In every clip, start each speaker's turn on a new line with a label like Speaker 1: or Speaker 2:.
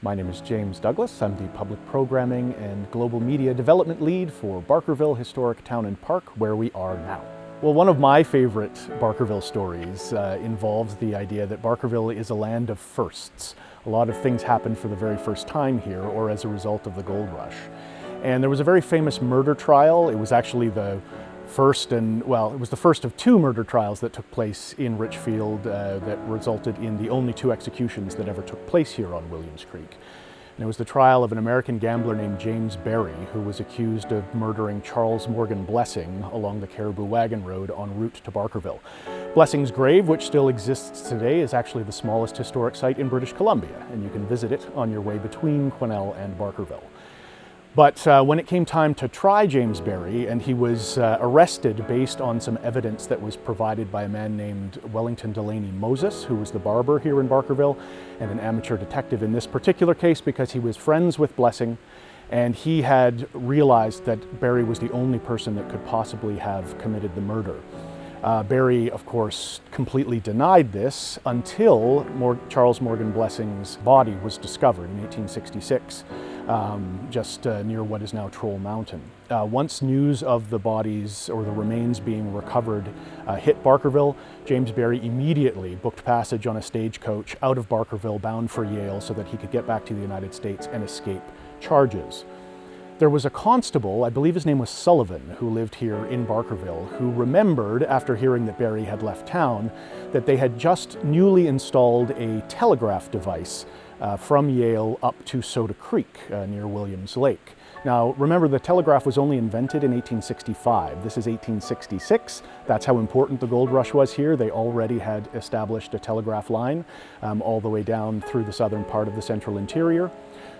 Speaker 1: My name is James Douglas. I'm the Public Programming and Global Media Development Lead for Barkerville Historic Town Park, where we are now. Well, one of my favorite Barkerville stories involves the idea that Barkerville is a land of firsts. A lot of things happened for the very first time here, or as a result of the gold rush. And there was a very famous murder trial. It was actually the first of two murder trials that took place in Richfield that resulted in the only two executions that ever took place here on Williams Creek. And it was the trial of an American gambler named James Berry, who was accused of murdering Charles Morgan Blessing along the Caribou Wagon Road en route to Barkerville. Blessing's grave, which still exists today, is actually the smallest historic site in British Columbia, and you can visit it on your way between Quesnel and Barkerville. But when it came time to try James Berry, and he was arrested based on some evidence that was provided by a man named Wellington Delaney Moses, who was the barber here in Barkerville and an amateur detective in this particular case because he was friends with Blessing, and he had realized that Berry was the only person that could possibly have committed the murder. Berry, of course, completely denied this until Charles Morgan Blessing's body was discovered in 1866, just near what is now Troll Mountain. Once news of the bodies or the remains being recovered hit Barkerville, James Berry immediately booked passage on a stagecoach out of Barkerville bound for Yale so that he could get back to the United States and escape charges. There was a constable, I believe his name was Sullivan, who lived here in Barkerville, who remembered, after hearing that Berry had left town, that they had just newly installed a telegraph device from Yale up to Soda Creek near Williams Lake. Now, remember, the telegraph was only invented in 1865. This is 1866. That's how important the gold rush was here. They already had established a telegraph line all the way down through the southern part of the central interior.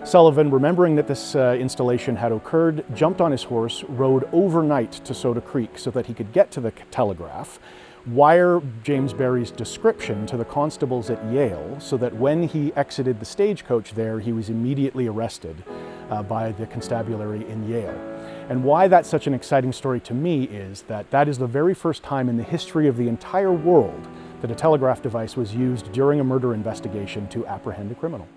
Speaker 1: Sullivan, remembering that this installation had occurred, jumped on his horse, rode overnight to Soda Creek so that he could get to the telegraph, wire James Berry's description to the constables at Yale so that when he exited the stagecoach there, he was immediately arrested by the constabulary in Yale. And why that's such an exciting story to me is that that is the very first time in the history of the entire world that a telegraph device was used during a murder investigation to apprehend a criminal.